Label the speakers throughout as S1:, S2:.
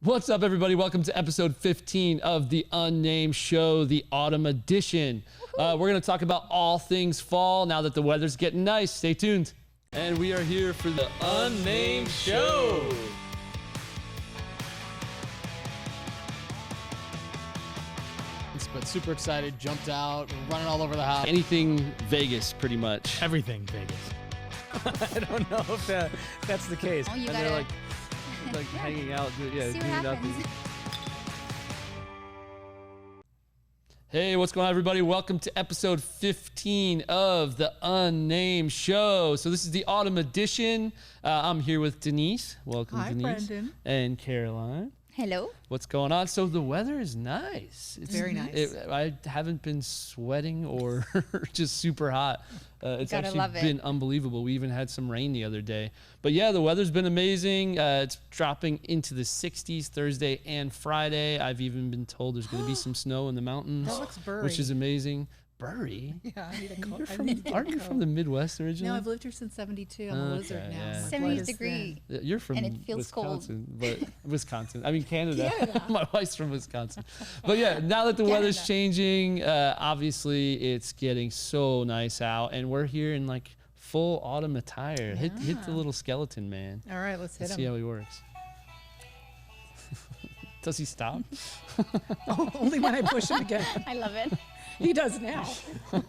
S1: What's up, everybody? Welcome to episode 15 of the Unnamed Show, the autumn edition. We're going to talk about all things fall now that the weather's getting nice. Stay tuned. And we are here for the Unnamed Show.
S2: But super excited, jumped out, running all over the house.
S1: Anything Vegas, pretty much.
S3: Everything Vegas. I don't know if that's the case.
S4: Oh, you
S1: And
S4: gotta
S1: they're like hanging out,
S4: see
S1: doing
S4: what happens.
S1: nothing. Hey, what's going on, everybody? Welcome to episode 15 of the Unnamed Show. So this is the autumn edition. I'm here with Denise. Welcome,
S5: Hi,
S1: Denise.
S5: Brendan.
S1: And Caroline.
S4: Hello.
S1: What's going on? So the weather is nice. It's
S5: very nice.
S1: I haven't been sweating or just super hot. It's
S4: Gotta
S1: actually
S4: love it.
S1: been unbelievable. We even had some rain the other day. But yeah, the weather's been amazing. It's dropping into the 60s Thursday and Friday. I've even been told there's going to be some snow in the mountains.
S5: That looks burry.
S1: Which is amazing. Bury?
S5: Yeah, I need a coat.
S1: Aren't you from the Midwest originally?
S5: No, I've lived here since 72. I'm a lizard now.
S1: yeah.
S5: My
S4: 70
S5: blood is
S4: degree.
S5: thin.
S1: You're from
S4: And it feels cold.
S1: Wisconsin, but Wisconsin. I mean Canada.
S5: Canada.
S1: My wife's from Wisconsin. But yeah, now that the weather's
S4: Canada.
S1: changing, obviously it's getting so nice out, and we're here in like full autumn attire. Hit the little skeleton man.
S5: All right, let's hit
S1: See
S5: him.
S1: how he works. Does he stop?
S5: Only when I push him again.
S4: I love it.
S5: He does now.
S1: All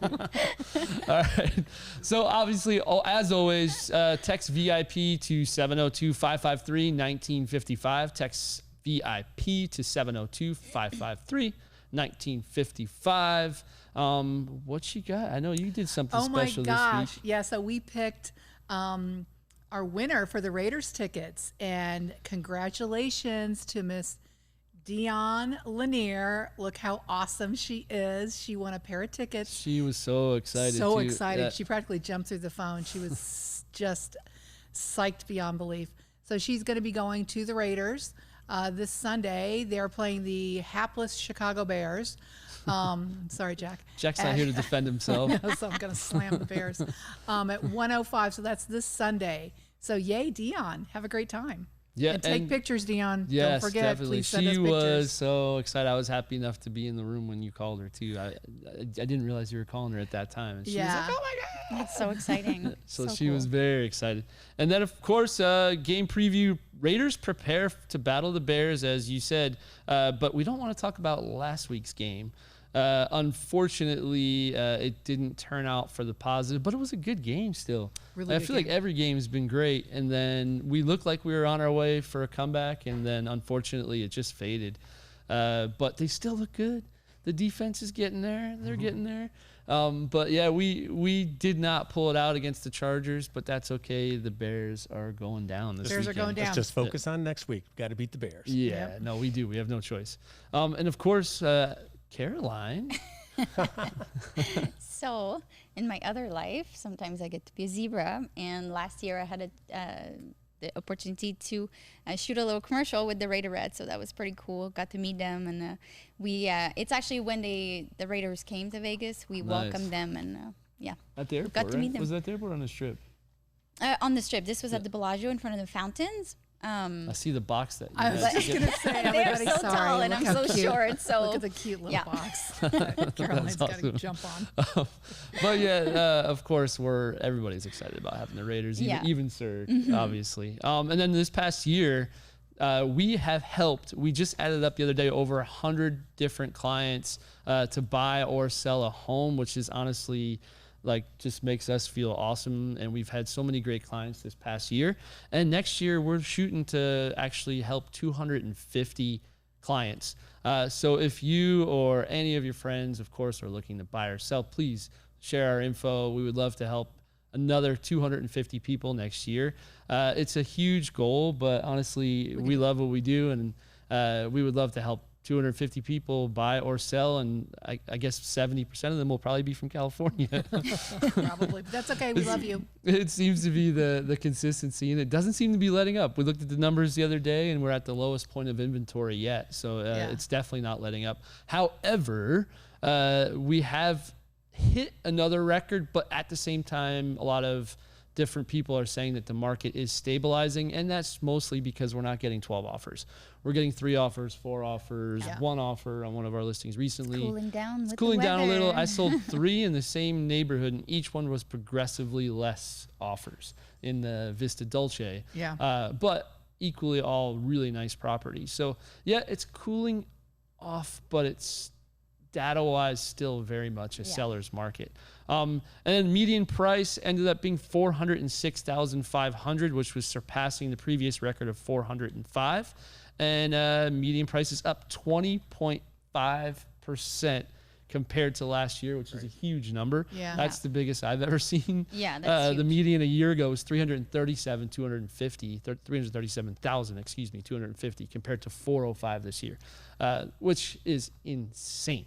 S1: right. So obviously, as always, text VIP to 702-553-1955. Text VIP to 702-553-1955. What you got? I know you did something
S5: Oh my
S1: special
S5: gosh.
S1: this week.
S5: Yeah, so we picked our winner for the Raiders tickets. And congratulations to Miss Dion Lanier. Look how awesome she is. She won a pair of tickets.
S1: She was so excited.
S5: So
S1: too.
S5: excited.
S1: Yeah.
S5: She practically jumped through the phone. She was just psyched beyond belief. So she's going to be going to the Raiders this Sunday. They're playing the hapless Chicago Bears. Sorry, Jack.
S1: Jack's not here to defend himself.
S5: So I'm going to slam the Bears at 1:05. So that's this Sunday. So yay, Dion. Have a great time.
S1: Yeah,
S5: And take pictures, Dion.
S1: Yes,
S5: Don't forget.
S1: definitely.
S5: Please send
S1: She
S5: us pictures.
S1: was so excited. I was happy enough to be in the room when you called her too. I didn't realize you were calling her at that time. And she was
S5: Yeah.
S1: like, oh my God.
S4: It's so exciting.
S1: So she
S4: cool.
S1: was very excited. And then, of course, game preview. Raiders prepare to battle the Bears, as you said. But we don't want to talk about last week's game. Unfortunately, it didn't turn out for the positive, but it was a good game still.
S5: Really
S1: I
S5: good
S1: feel like
S5: game.
S1: every game's been great. And then we looked like we were on our way for a comeback, and then unfortunately it just faded. But they still look good. The defense is getting there. They're getting there. But yeah, we did not pull it out against the Chargers, but that's okay. The Bears are going down this
S5: Bears are
S1: weekend.
S5: going down.
S3: Let's just focus on next week. We've got to beat the Bears.
S1: Yeah,
S5: Yep.
S1: no, we do. We have no choice. And of course, Caroline.
S4: So, in my other life, sometimes I get to be a zebra. And last year I had the opportunity to shoot a little commercial with the Raiderettes. So that was pretty cool. Got to meet them. And it's actually when the Raiders came to Vegas, we
S1: Nice.
S4: welcomed them. And yeah,
S1: At the airport,
S4: got to
S1: right?
S4: meet them.
S1: Was that the airport on the Strip?
S4: On the Strip. This was at the Bellagio in front of the fountains.
S1: I see the box that you
S5: I was
S1: had.
S5: just going to say,
S4: They're
S5: everybody,
S4: so
S5: sorry.
S4: tall and
S5: Look
S4: I'm
S5: how
S4: so
S5: cute.
S4: short. So
S5: Look at the cute little
S4: yeah.
S5: box that Caroline's got to
S1: awesome.
S5: jump on.
S1: But yeah, of course, everybody's excited about having the Raiders, even Sir, obviously. And then this past year, we have helped. We just added up the other day over 100 different clients to buy or sell a home, which is honestly just makes us feel awesome. And we've had so many great clients this past year. And next year we're shooting to actually help 250 clients. So if you or any of your friends, of course, are looking to buy or sell, please share our info. We would love to help another 250 people next year. It's a huge goal, but honestly, we love what we do, and we would love to help 250 people buy or sell, and I guess 70% of them will probably be from California.
S5: Probably. But that's okay. We love you.
S1: It seems to be the consistency, and it doesn't seem to be letting up. We looked at the numbers the other day, and we're at the lowest point of inventory yet, so it's definitely not letting up. However, we have hit another record, but at the same time, a lot of different people are saying that the market is stabilizing, and that's mostly because we're not getting 12 offers. We're getting 3 offers, 4 offers, 1 offer on one of our listings recently.
S4: Cooling down.
S1: It's cooling down a little. I sold 3 in the same neighborhood, and each one was progressively less offers in the Vista Dulce.
S5: Yeah.
S1: But equally all really nice properties. So yeah, it's cooling off, but it's data-wise still very much a seller's market. And then median price ended up being $406,500, which was surpassing the previous record of $405,000. And median price is up 20.5% compared to last year, which is a huge number.
S5: Yeah.
S1: That's the biggest I've ever seen.
S4: Yeah, that's
S1: the
S4: huge.
S1: median a year ago was 337,250 compared to 405 this year, which is insane.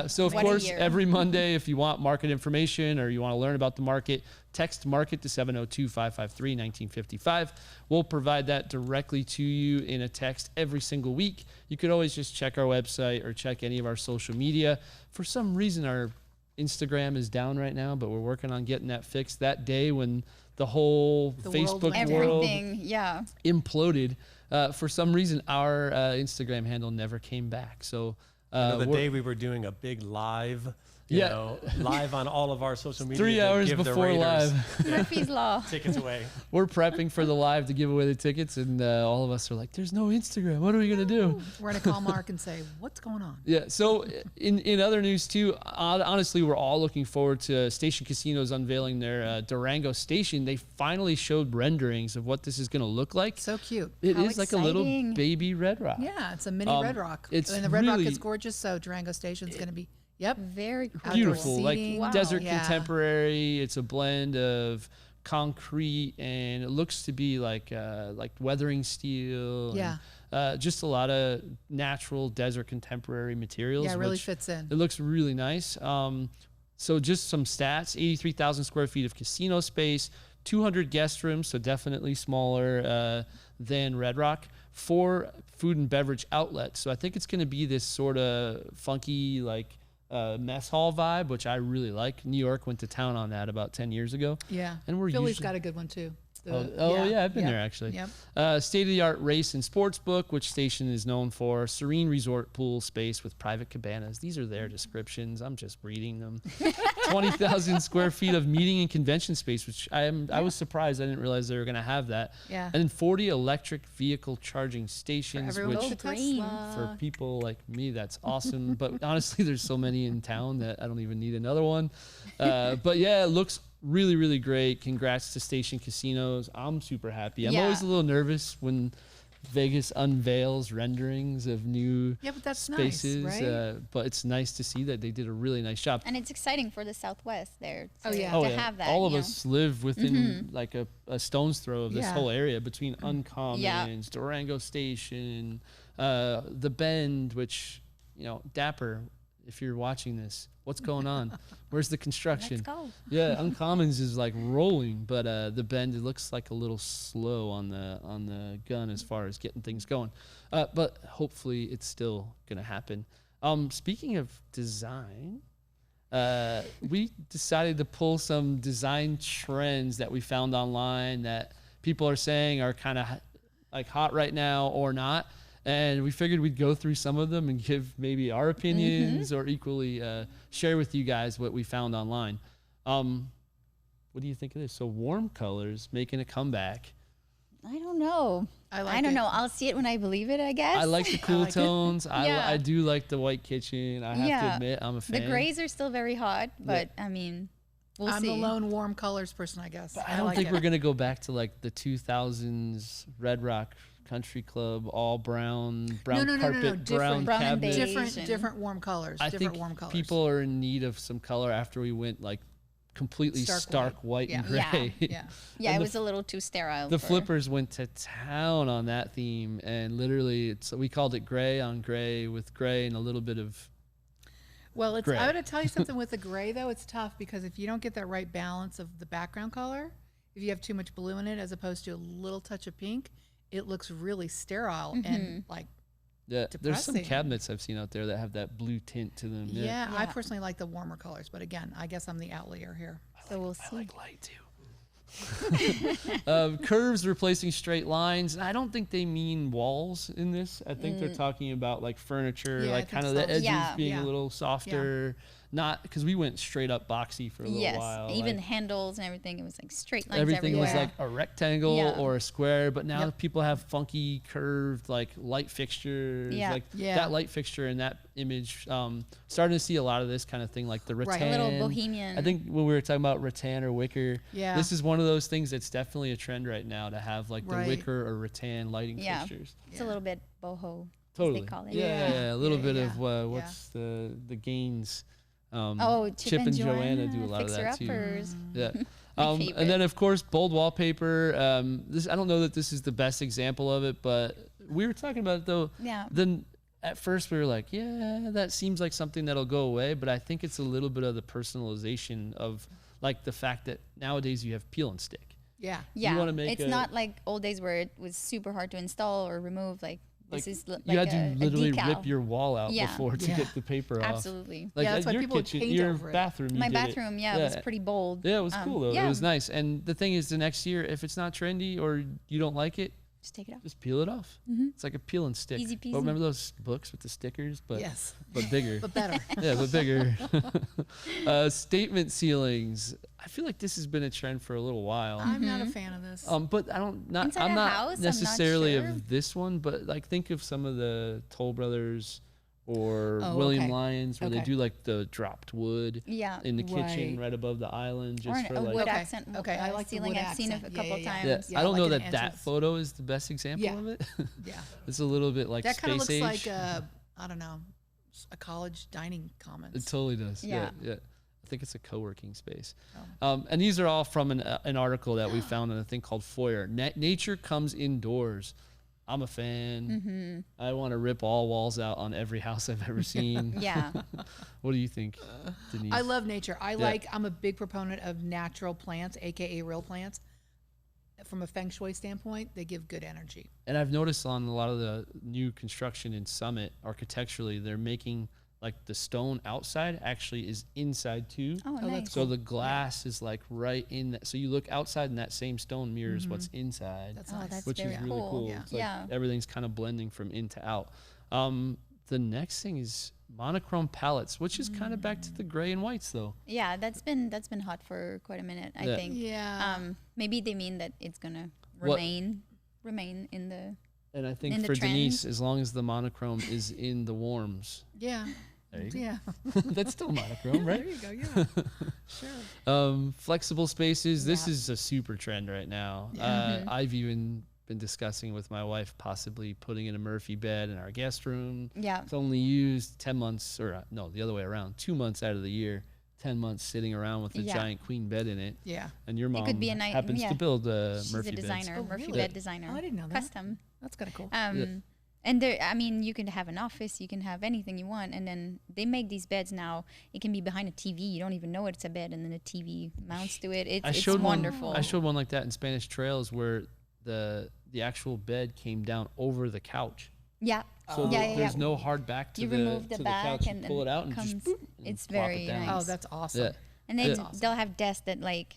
S1: So of
S4: What a
S1: course,
S4: year.
S1: every Monday, if you want market information or you want to learn about the market, text market to 702-553-1955. We'll provide that directly to you in a text every single week. You could always just check our website or check any of our social media. For some reason, our Instagram is down right now, but we're working on getting that fixed. That day when the whole Facebook
S5: went
S1: world
S4: Everything, yeah.
S1: imploded, for some reason, our Instagram handle never came back. So
S6: the day we were doing a big live, you know, live on all of our social media.
S1: 3 hours
S6: give the
S1: before
S6: Raiders,
S1: live.
S4: Murphy's Law.
S6: tickets away.
S1: We're prepping for the live to give away the tickets, and all of us are like, there's no Instagram. What are we going to do?
S5: We're going to call Mark and say, what's going on?
S1: Yeah, so in other news too, honestly, we're all looking forward to Station Casinos unveiling their Durango station. They finally showed renderings of what this is going to look like.
S5: So cute.
S1: It
S4: How
S1: is like a little
S4: exciting.
S1: baby Red Rock.
S5: Yeah, it's a mini Red Rock.
S1: it's
S5: And the Red Rock
S1: really-
S5: is gorgeous, so Durango Station's going to be,
S4: Very cool.
S5: Outdoor
S1: Beautiful, like
S5: seating.
S4: Wow.
S1: desert
S5: Yeah.
S1: contemporary. It's a blend of concrete, and it looks to be like weathering steel.
S5: Yeah.
S1: And, just a lot of natural desert contemporary materials.
S5: Yeah, it really
S1: which
S5: fits in.
S1: It looks really nice. So just some stats: 83,000 square feet of casino space, 200 guest rooms, so definitely smaller than Red Rock. 4 food and beverage outlets. So I think it's going to be this sort of funky mess hall vibe, which I really like. New York went to town on that about 10 years ago.
S5: Yeah.
S1: And we're
S5: Philly's
S1: usually-
S5: got a good one too.
S1: Yeah, I've been there actually.
S5: Yep.
S1: State-of-the-art race and sports book, which Station is known for. Serene resort pool space with private cabanas. These are their descriptions. I'm just reading them. 20,000 square feet of meeting and convention space, which I was surprised. I didn't realize they were going to have that.
S5: Yeah.
S1: And then 40 electric vehicle charging stations,
S5: Everyone
S1: which
S5: with a
S4: green.
S5: Tesla.
S1: for people like me, that's awesome. But honestly, there's so many in town that I don't even need another one. But yeah, it looks really, really great. Congrats to Station Casinos. I'm super happy. I'm
S4: Yeah.
S1: always a little nervous when Vegas unveils renderings of new
S5: Yeah, but that's
S1: spaces.
S5: nice, right?
S1: But it's nice to see that they did a really nice job.
S4: And it's exciting for the Southwest there to,
S5: Oh, yeah.
S4: to
S1: Oh, yeah.
S4: have that.
S1: All of
S4: you know.
S1: us live within like a stone's throw of this
S5: Yeah.
S1: whole area between Uncommons, Durango Station, the Bend, which, Dapper, if you're watching this, what's going on? Where's the construction?
S4: Let's go.
S1: Yeah, Uncommons is like rolling, but the Bend, it looks like a little slow on the gun as far as getting things going. But hopefully it's still gonna happen. Speaking of design, we decided to pull some design trends that we found online that people are saying are kind of like hot right now or not. And we figured we'd go through some of them and give maybe our opinions or equally share with you guys what we found online. What do you think of this? So warm colors making a comeback.
S4: I don't know.
S5: I
S4: don't know. I'll see it when I believe it, I guess.
S1: I like the cool
S5: like it.
S1: tones.
S4: Yeah.
S1: I do like the white kitchen. I have to
S4: Yeah.
S1: admit, I'm a
S4: the
S1: fan.
S4: grays are still very hot, but I mean, we'll
S5: I'm
S4: see.
S5: the lone warm colors person, I guess.
S1: I don't
S5: like
S1: think
S5: it.
S1: we're going to go back to like the 2000s Red Rock Country Club, all brown
S5: No.
S1: carpet, brown
S4: Brown and
S1: cabinet.
S4: beige.
S5: different warm colors.
S1: I
S5: different
S1: think
S5: warm colors.
S1: people are in need of some color after we went like completely
S5: Stark
S1: stark white and
S4: Yeah.
S1: gray.
S5: Yeah.
S4: Yeah,
S1: And
S4: it
S1: the
S4: was a little too sterile.
S1: The
S4: for-
S1: flippers went to town on that theme, and literally, we called it gray on gray with gray and a little bit of.
S5: Well,
S1: Gray.
S5: I'm going to tell you something with the gray, though. It's tough because if you don't get that right balance of the background color, if you have too much blue in it as opposed to a little touch of pink, it looks really sterile and like,
S1: Yeah, there's some
S5: Depressing.
S1: cabinets I've seen out there that have that blue tint to them.
S5: yeah, I
S4: Yeah.
S5: personally like the warmer colors. But again, I guess I'm the outlier here.
S4: So we'll
S1: I
S4: see.
S1: like light too. Curves replacing straight lines. And I don't think they mean walls in this. I think they're talking about like furniture, like kind of the edges being a little softer. Not because we went straight up boxy for a little while.
S4: Even handles and everything. It was like straight lines
S1: everything
S4: everywhere.
S1: was like a rectangle or a square, but now people have funky curved like light fixtures. Like that light fixture in that image. Starting to see a lot of this kind of thing, like the rattan.
S4: A little bohemian.
S1: I think when we were talking about rattan or wicker, this is one of those things that's definitely a trend right now to have like the wicker or rattan lighting fixtures.
S4: It's a little bit boho.
S1: Totally.
S4: As they call it.
S1: A little bit of what's the GAINS. Chip and Joanna do a lot of that too. Yeah. And then of course bold wallpaper. This I don't know that this is the best example of it, but we were talking about it though. Yeah. Then at first we were like, yeah, that seems like something that'll go away, but I think it's a little bit of the personalization of like the fact that nowadays you have peel and stick.
S4: Yeah. You want to make it's not like old days where it was super hard to install or remove. Like this is like
S1: you had to literally rip your wall out before to get the paper off.
S4: Absolutely.
S1: Like
S5: that's why
S1: your
S5: people
S1: kitchen,
S5: paint
S1: your
S5: over it.
S1: bathroom.
S4: My bathroom, it was pretty bold.
S1: Yeah, it was cool though. It was nice. And the thing is, the next year, if it's not trendy or you don't like it,
S4: just take it off.
S1: Just peel it off. It's like a peel and stick.
S4: Easy peasy.
S1: But remember those books with the stickers? But but bigger.
S5: But better.
S1: Yeah, but bigger. Statement ceilings. I feel like this has been a trend for a little while.
S5: I'm not a fan of this.
S1: But I'm not necessarily of this one, but like think of some of the Toll Brothers or William Lyons where they do like the dropped wood in the kitchen right above the island just for like
S4: wood accent.
S5: I like
S4: ceiling. I've seen it a couple times.
S1: I don't know that photo is the best example of it. It's a little bit like
S5: that kind of looks
S1: age.
S5: like I don't know, a college dining commons.
S1: It totally does. Yeah. I think it's a co-working space. And these are all from an article that we found in a thing called Foyr. Nature comes indoors. I'm a fan. I want to rip all walls out on every house I've ever seen. What do you think, Denise?
S5: I love nature. I'm a big proponent of natural plants, aka real plants. From a feng shui standpoint, they give good energy.
S1: And I've noticed on a lot of the new construction in Summit, architecturally, they're making like the stone outside actually is inside too.
S4: Oh, nice.
S1: So the glass is like right in that. So you look outside and that same stone mirrors what's inside.
S5: That's nice.
S4: That's
S1: which is really cool. It's like everything's kind of blending from in to out. The next thing is monochrome palettes, which is kind of back to the gray and whites though.
S4: Yeah, that's been hot for quite a minute, I think. Yeah. Maybe they mean that it's gonna remain in the. And I think
S1: for Denise, as long as the monochrome is in the warms.
S5: Yeah.
S1: There you go. Yeah. That's still monochrome, right?
S5: There you go,
S1: Sure. Flexible spaces. This is a super trend right now. I've even been discussing with my wife possibly putting in a Murphy bed in our guest room.
S4: Yeah.
S1: It's only used 10 months, or no, the other way around, 2 months out of the year. 10 months sitting around with a giant queen bed in it.
S5: Yeah.
S1: And your mom happens to build
S4: She's
S1: Murphy
S4: a designer,
S1: beds.
S4: Murphy bed designer.
S5: Oh, I didn't know that.
S4: Custom.
S5: That's kind of cool.
S4: And there, I mean, you can have an office, you can have anything you want, and then they make these beds now. It can be behind a TV. You don't even know it's a bed, and then the TV mounts to it. It's wonderful.
S1: I showed one like that in Spanish Trails where the actual bed came down over the couch.
S4: Yeah.
S1: So there's no hard back to
S4: remove the back
S1: couch.
S4: and
S1: you pull it out and just boop,
S4: it's very nice.
S5: Oh, that's awesome.
S1: Yeah.
S4: And they'll have desks that like,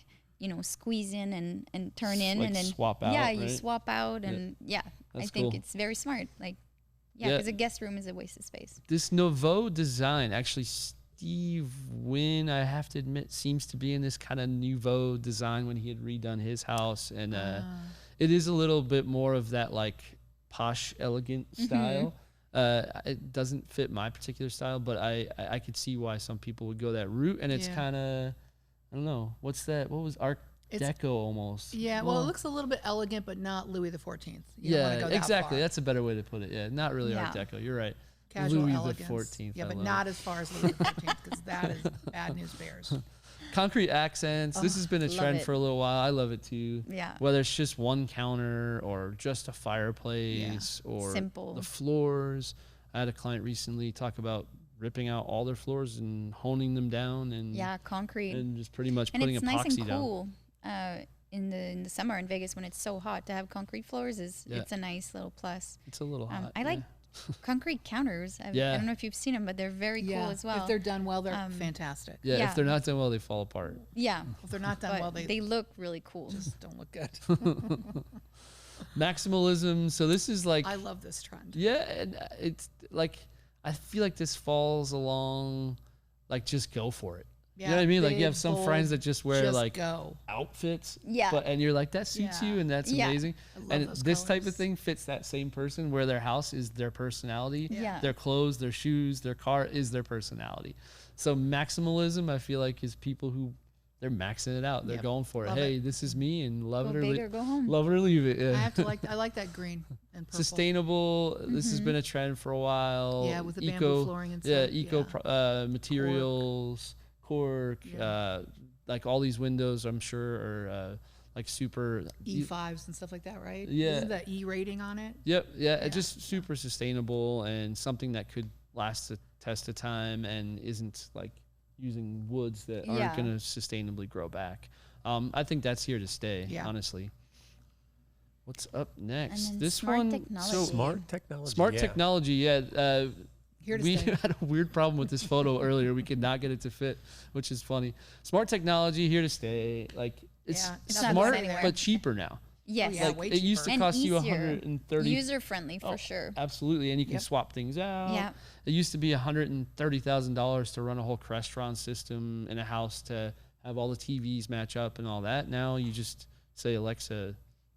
S4: squeeze in and turn in
S1: like
S4: and then
S1: swap out.
S4: Yeah, you swap out and I think it's very smart. Like, because a guest room is a waste of space.
S1: This nouveau design, actually, Steve Wynn, I have to admit, seems to be in this kind of nouveau design when he had redone his house, and it is a little bit more of that like posh, elegant style. It doesn't fit my particular style, but I could see why some people would go that route, and it's kind of, I don't know, what's that? What was Art Deco almost?
S5: Yeah, well, it looks a little bit elegant, but not Louis XIV.
S1: Exactly. That's a better way to put it. Yeah, not really Art Deco. You're right.
S5: Casual
S1: Louis
S5: elegance.
S1: XIV.
S5: Yeah, but not as far as Louis XIV, because that is bad news bears.
S1: Concrete accents. This has been a trend for a little while. I love it too.
S4: Yeah.
S1: Whether it's just one counter or just a fireplace or
S4: simple.
S1: The floors. I had a client recently talk about ripping out all their floors and honing them down and
S4: concrete
S1: and just pretty much
S4: and
S1: putting
S4: it's
S1: epoxy
S4: nice and
S1: down.
S4: cool. In the summer in Vegas when it's so hot, to have concrete floors it's a nice little plus.
S1: It's a little hot.
S4: I like concrete counters. I don't know if you've seen them, but they're very cool as well.
S5: If they're done well, they're fantastic.
S1: Yeah, if they're not done well, they fall apart.
S4: Yeah.
S5: If they're not done well,
S4: they look really cool.
S5: just don't look good.
S1: Maximalism. So this is like,
S5: I love this trend.
S1: yeah, and it's like, I feel like this falls along, like, just go for it. You know what I mean? Like, you have some friends that just wear like outfits.
S4: Yeah.
S1: And you're like, that suits you and that's amazing. And this type
S5: colors.
S1: of thing fits that same person where their house is their personality.
S4: Yeah.
S1: Their clothes, their shoes, their car is their personality. So maximalism, I feel like, is people who they're maxing it out. They're going for it.
S5: Love
S1: Hey, this is me, and love
S4: Go
S1: it or
S4: big or go home.
S1: love it or leave it.
S5: I have to I like that green and purple.
S1: Sustainable. This has been a trend for a while.
S5: Yeah, with the bamboo flooring and stuff.
S1: Eco materials. Cork, like all these windows, I'm sure are like super
S5: E5s and stuff like that, right?
S1: Yeah.
S5: Isn't the E rating on it?
S1: Yep, it's just super sustainable and something that could last the test of time and isn't like using woods that aren't going to sustainably grow back. I think that's here to stay, honestly. What's up next? This one,
S6: smart technology.
S1: Smart technology, we
S5: stay.
S1: had a weird problem with this photo earlier. We could not get it to fit, which is funny. Smart technology here to stay. Like, it's
S5: it's
S4: not
S1: smart
S4: going anywhere.
S1: but cheaper now.
S4: Yes.
S5: Yeah,
S1: Like,
S5: way
S1: it used to
S4: And
S1: cost you
S4: easier.
S1: 130.
S4: User friendly for sure.
S1: Absolutely, and you can swap things out.
S4: Yeah.
S1: It used to be $130,000 to run a whole restaurant system in a house to have all the TVs match up and all that. Now you just say, Alexa,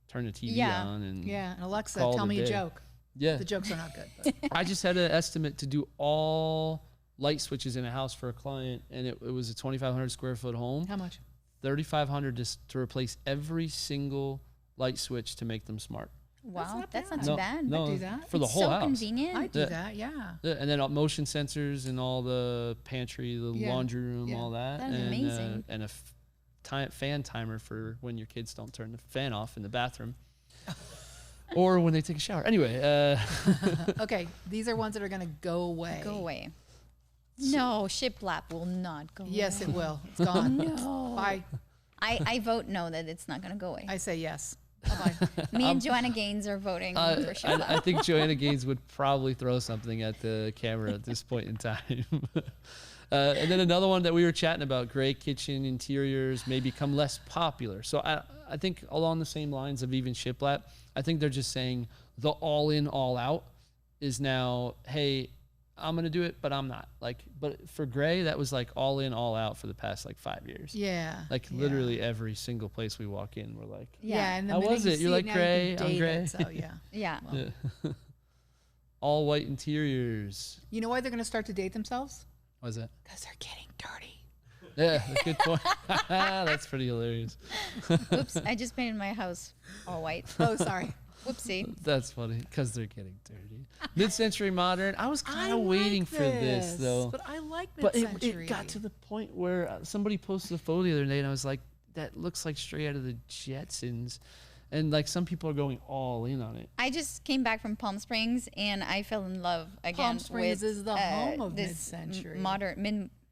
S1: turn the TV on, and
S5: and Alexa,
S1: call
S5: tell
S1: it a
S5: me a
S1: day.
S5: joke.
S1: Yeah.
S5: The jokes are not good. But.
S1: I just had an estimate to do all light switches in a house for a client, and it was a 2,500 square foot home.
S5: How much?
S1: $3,500 just to replace every single light switch to make them smart.
S4: Wow, that's
S5: bad.
S4: not too bad.
S1: No,
S5: do that.
S1: for the
S4: It's
S1: whole
S4: so
S1: house.
S4: convenient.
S5: I do
S1: Yeah.
S5: that, yeah.
S1: Yeah, and then motion sensors in all the pantry, the laundry room, all that.
S4: That's
S1: and,
S4: amazing.
S1: And a fan timer for when your kids don't turn the fan off in the bathroom. Or when they take a shower. Anyway.
S5: Okay, these are ones that are going to go away.
S4: Go away. No, shiplap will not go
S5: Yes,
S4: away.
S5: it will. It's gone.
S4: No.
S5: Bye.
S4: I vote no that it's not going to go away.
S5: I say yes. Bye-bye.
S4: Me and 𝐤𝐻𝐻𝐿𝐻𝐻𝐻 are voting for shiplap.
S1: I think 𝐤𝐻𝐻𝐻𝐻𝐻 would probably throw something at the camera at this point in time. And then another one that we were chatting about, gray kitchen interiors may become less popular. So I think along the same lines of even shiplap, I think they're just saying the all in, all out is now, hey, I'm going to do it, but I'm not. Like, but for gray, that was like all in, all out for the past like 5 years.
S5: Yeah.
S1: Like literally every single place we walk in, we're like,
S5: Yeah. And the
S1: How
S5: minute
S1: was
S5: you
S1: it?
S5: see
S1: You're like,
S5: now
S1: gray,
S5: you can
S1: I'm
S5: date
S1: gray.
S5: it, so yeah.
S4: Yeah.
S1: yeah. all white interiors.
S5: You know why they're going to start to date themselves?
S1: What was that?
S5: Because they're getting dirty.
S1: Yeah, good point. That's pretty hilarious.
S4: Oops, I just painted my house all white.
S5: Oh, sorry.
S4: Whoopsie.
S1: That's funny because they're getting dirty. Mid-century modern. I was kind of waiting for this though.
S5: But I like
S1: But
S5: mid-century.
S1: it got to the point where somebody posted a photo the other day, and I was like, "That looks like straight out of the Jetsons," and like some people are going all in on it.
S4: I just came back from Palm Springs and I fell in love again
S5: Palm Springs
S4: with
S5: is the home of
S4: this
S5: mid-century.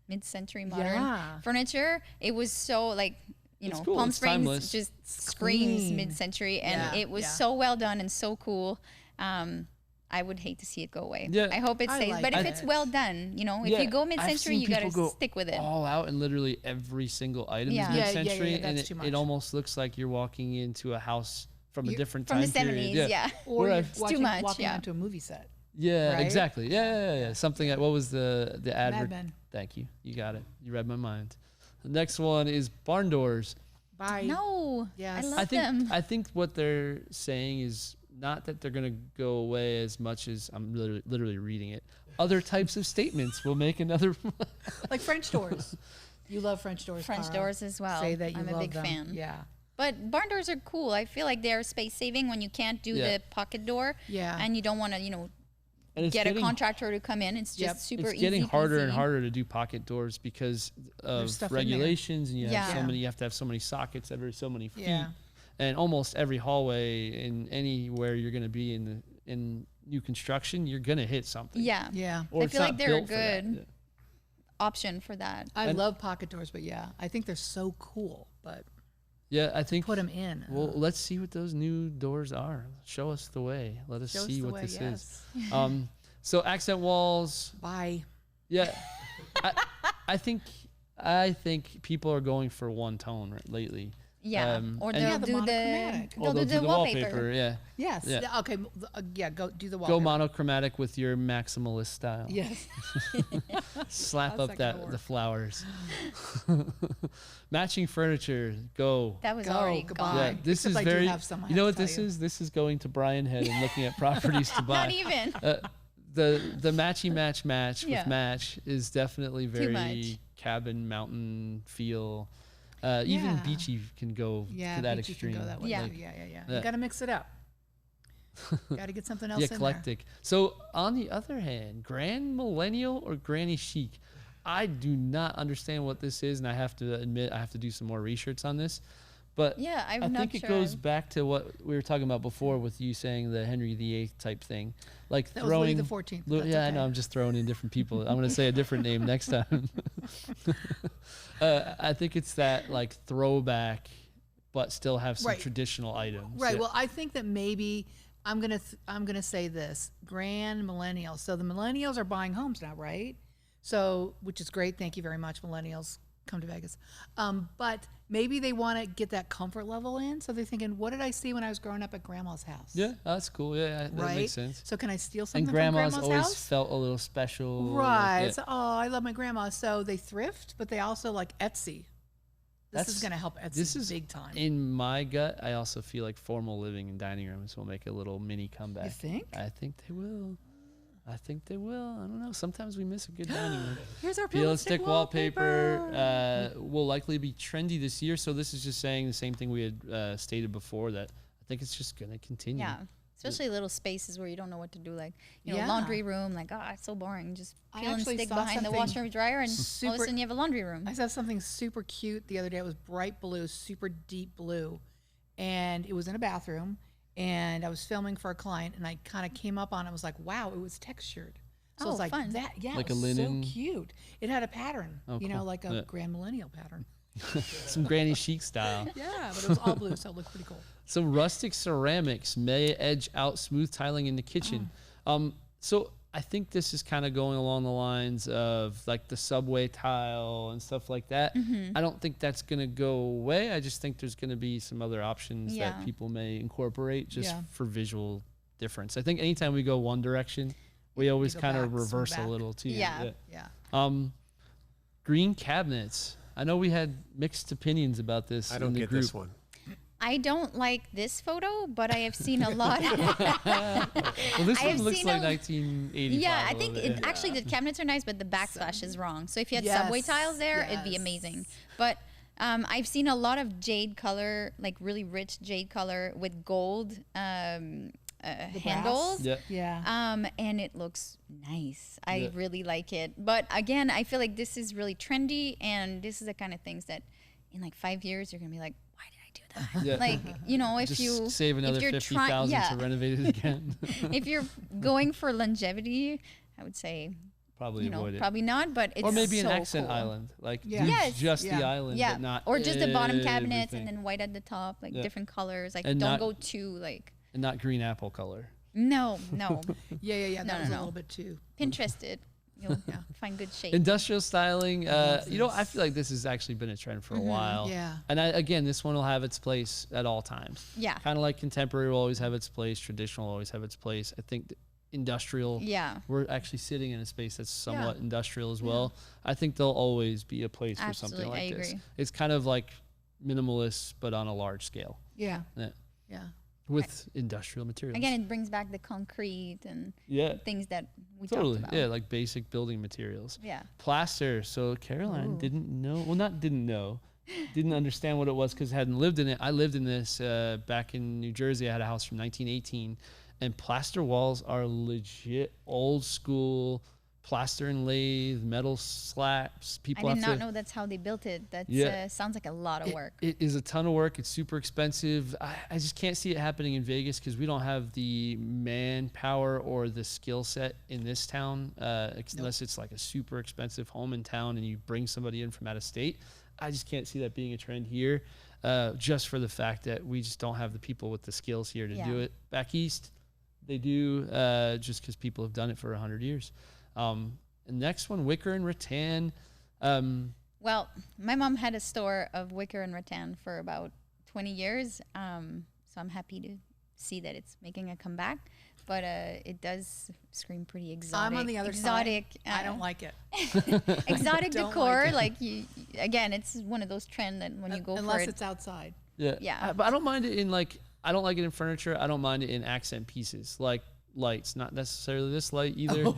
S4: Mid-century modern
S5: Yeah.
S4: furniture. It was so like, you
S1: It's
S4: know,
S1: cool.
S4: Palm
S1: It's
S4: Springs
S1: timeless.
S4: just screams
S5: clean.
S4: mid-century, and
S5: Yeah,
S4: it was
S5: yeah.
S4: so well done and so cool. I would hate to see it go away.
S1: Yeah.
S4: I hope it
S5: I
S4: stays.
S5: like
S4: but if
S5: it.
S4: it's well done, you know, if
S1: Yeah,
S4: you go
S1: I've
S4: mid-century,
S1: seen
S4: you gotta
S1: people go
S4: stick with it.
S1: all out, and literally every single item
S4: Yeah.
S1: is
S4: Yeah,
S1: mid-century, and
S5: that's too much.
S1: it almost looks like you're walking into a house from a different
S4: From
S1: time
S4: the 70s,
S1: period.
S4: yeah.
S5: Or
S1: Where
S5: you're
S1: I've-
S5: watching,
S4: too much,
S5: walking
S4: yeah.
S5: onto a movie set.
S1: Yeah,
S5: Right?
S1: exactly. Yeah. Something. What was the ad?
S5: Mad Men.
S1: Thank you. You got it. You read my mind. The next one is barn doors.
S5: Bye.
S4: No,
S5: Yes.
S4: I love them.
S1: I think what they're saying is not that they're gonna go away as much as I'm literally reading it. Other types of statements will make another.
S5: Like French doors. You love French doors.
S4: French
S5: Carl.
S4: doors as well.
S5: Say that you
S4: I'm
S5: love
S4: a big
S5: them.
S4: fan.
S5: Yeah.
S4: But barn doors are cool. I feel like they're space saving when you can't do
S1: Yeah.
S4: the pocket door.
S5: Yeah.
S4: And you don't want to, you know,
S1: And it's
S4: get a
S1: getting-
S4: contractor to come in. It's just
S5: Yep.
S4: super easy.
S1: It's getting harder and
S4: peasy.
S1: harder to do pocket doors because of
S5: stuff in there.
S1: regulations, and you have
S4: Yeah.
S1: you have to have so many sockets every so many feet,
S5: Yeah.
S1: and almost every hallway in anywhere you're going to be in new construction, you're going to hit something.
S4: Yeah.
S5: Yeah.
S1: Or
S4: I
S1: it's
S4: feel like
S1: not
S4: they're a
S1: built for that.
S4: good option for that.
S5: I
S1: And-
S5: love pocket doors, but yeah, I think they're so cool. But
S1: Yeah, I think.
S5: put them in.
S1: Well, let's see what those new doors are. Show us the way. Let us
S5: Show us
S1: see
S5: the
S1: what
S5: way,
S1: this
S5: yes.
S1: is. So accent walls.
S5: Bye.
S1: Yeah. I think people are going for one tone lately.
S4: Yeah, or
S5: Yeah,
S4: they'll
S5: the
S4: do the
S5: monochromatic.
S4: they'll do the wallpaper.
S1: Yeah.
S5: Yes.
S1: Yeah.
S5: Okay. Yeah. Go do the
S1: Go
S5: wallpaper.
S1: monochromatic with your maximalist style.
S5: Yes.
S1: Slap
S5: How's
S1: up
S5: that gonna
S1: the
S5: work?
S1: flowers. Matching furniture. Go.
S4: That was
S5: Go,
S4: already
S5: goodbye.
S4: gone.
S1: Yeah, this
S5: Except
S1: is
S5: I do
S1: very.
S5: have some, I
S1: You know
S5: have
S1: what
S5: to
S1: this
S5: tell you.
S1: is? This is going to Brian Head and looking at properties to buy.
S4: Not even.
S1: The matchy match
S4: Yeah.
S1: with match is definitely very
S4: much.
S1: cabin mountain feel. Even
S5: Yeah.
S1: beachy can go
S5: Yeah.
S1: to that
S5: beachy
S1: extreme.
S5: Can go that way.
S4: Yeah.
S5: Too. Yeah.
S1: Yeah.
S5: You got to mix it up. Got to get something else
S1: The
S5: in there.
S1: eclectic. So on the other hand, grand millennial or granny chic, I do not understand what this is, and I have to admit I have to do some more research on this. But
S4: Yeah, I'm
S1: I
S4: not
S1: think it
S4: sure.
S1: goes back to what we were talking about before with you saying the Henry VIII type thing, like
S5: That was
S1: throwing.
S5: Louis XIV.
S1: Yeah,
S5: That's
S1: I
S5: okay.
S1: know. I'm just throwing in different people. I'm going to say a different name next time. I think it's that like throwback, but still have some
S5: Right.
S1: traditional items.
S5: Right.
S1: Yeah.
S5: Well, I think that maybe I'm gonna say this: grand millennials. So the millennials are buying homes now, right? So, which is great. Thank you very much, millennials. Come to Vegas. But maybe they want to get that comfort level in. So they're thinking, what did I see when I was growing up at grandma's house?
S1: Yeah, that's cool. Yeah, that
S5: Right.
S1: makes sense.
S5: So can I steal something
S1: And grandma's
S5: from
S1: always
S5: grandma's house?
S1: felt a little special.
S5: Right.
S1: Yeah.
S5: So, oh, I love my grandma. So they thrift, but they also like Etsy. This
S1: That's-
S5: is going to help Etsy
S1: This is
S5: big time.
S1: In my gut, I also feel like formal living and dining rooms will make a little mini comeback.
S5: You think?
S1: I think they will. I don't know. Sometimes we miss a good dining room.
S5: Here's our
S1: Peel and stick wallpaper will likely be trendy this year. So this is just saying the same thing we had stated before, that I think it's just going to continue.
S4: Yeah, especially little spaces where you don't know what to do, like
S5: Yeah.
S4: laundry room. Like, it's so boring. Just
S5: I
S4: peel and
S5: actually
S4: stick
S5: saw
S4: behind the
S5: something
S4: washer and dryer, and all of a
S5: super-
S4: sudden you have a laundry room.
S5: I saw something super cute the other day. It was bright blue, super deep blue, and it was in a bathroom. And I was filming for a client, and I kind of came up on it. I was like, wow, it was textured. So I was
S4: Oh,
S5: like,
S4: fun.
S5: that, yeah,
S1: Like
S5: it
S1: a
S5: was
S1: linen?
S5: so cute. It had a pattern,
S1: Oh, cool.
S5: like a
S1: Yeah.
S5: grand millennial pattern.
S1: Some granny chic style.
S5: Yeah, but it was all blue, so it looked pretty cool.
S1: Some rustic ceramics may edge out smooth tiling in the kitchen. So I think this is kind of going along the lines of like the subway tile and stuff like that. I don't think that's going to go away. I just think there's going to be some other options
S4: Yeah.
S1: that people may incorporate just
S5: Yeah.
S1: for visual difference. I think anytime we go one direction, we always
S5: go
S1: kind
S5: back,
S1: of
S5: swing
S1: reverse a
S5: back.
S1: little too.
S4: Yeah.
S5: Yeah.
S1: Green cabinets. I know we had mixed opinions about this.
S6: I don't
S1: in the
S6: get
S1: group.
S6: this one.
S4: I don't like this photo, but I have seen a lot.
S1: Well, this
S4: I
S1: one
S4: have
S1: looks
S4: seen
S1: like
S4: a-
S1: 1985.
S4: Yeah,
S1: a
S4: I think
S1: little bit.
S4: actually the cabinets are nice, but the backsplash is wrong. So if you had
S5: Yes,
S4: subway tiles there, it'd be
S5: yes.
S4: amazing. But I've seen a lot of jade color, like really rich jade color with gold handles.
S1: Yeah.
S5: Yeah.
S4: And it looks nice. I
S1: Yeah.
S4: really like it. But again, I feel like this is really trendy, and this is the kind of things that in like 5 years you're gonna be like, why did I do that?
S1: Yeah.
S4: Like, if
S1: Just
S4: you
S1: save another
S4: if you're
S1: 50,000
S4: yeah,
S1: to renovate it again.
S4: if you're going for longevity, I would say
S1: Probably avoid it.
S4: probably not. But it's
S1: Or maybe
S4: so
S1: an accent
S4: cool.
S1: island, like
S5: Yeah.
S1: do
S4: Yes.
S1: just
S5: Yeah.
S1: the island,
S4: Yeah,
S1: but not
S4: or just the bottom cabinets
S1: everything.
S4: and then white at the top, like
S1: Yeah.
S4: different colors. Like
S1: And
S4: don't
S1: not-
S4: go too like
S1: and not green apple color.
S4: no.
S5: Yeah. That
S4: No,
S5: was
S4: no.
S5: a little bit too.
S4: Pinterested. You'll find good shape.
S1: Industrial styling, I feel like this has actually been a trend for a while.
S5: Yeah.
S1: And again, this one will have its place at all times.
S4: Yeah.
S1: Kind of like contemporary will always have its place, traditional will always have its place. I think industrial,
S4: Yeah.
S1: we're actually sitting in a space that's somewhat industrial as well. I think there'll always be a place for something
S4: Absolutely,
S1: like
S4: I
S1: this.
S4: agree.
S1: It's kind of like minimalist, but on a large scale.
S5: Yeah.
S1: Yeah.
S5: Yeah.
S1: With industrial materials.
S4: Again, it brings back the concrete and
S1: yeah.
S4: things that we
S1: Totally.
S4: talked about.
S1: Yeah, like basic building materials.
S4: Yeah.
S1: Plaster. So Caroline didn't know. Well, not didn't know. Didn't understand what it was because hadn't lived in it. I lived in this back in New Jersey. I had a house from 1918, and plaster walls are legit old school plaster and lathe, metal slabs. People
S4: I did
S1: have
S4: not
S1: to.
S4: know that's how they built it. That
S1: Yeah.
S4: sounds like a lot of work.
S1: It is a ton of work. It's super expensive. I just can't see it happening in Vegas because we don't have the manpower or the skill set in this town, unless it's like a super expensive home in town and you bring somebody in from out of state. I just can't see that being a trend here, just for the fact that we just don't have the people with the skills here to do
S4: Yeah.
S1: it. Back east, they do, just because people have done it for 100 years. The next one, wicker and rattan.
S4: Well, my mom had a store of wicker and rattan for about 20 years. So I'm happy to see that it's making a comeback. But it does scream pretty exotic.
S5: I'm on the other
S4: exotic,
S5: side. I don't like it.
S4: Exotic
S5: Don't
S4: decor.
S5: like
S4: Again, it's one of those trends that when you go
S5: Unless
S4: for it.
S5: it's outside.
S1: Yeah. But I don't mind it in I don't like it in furniture. I don't mind it in accent pieces, like lights. Not necessarily this light either.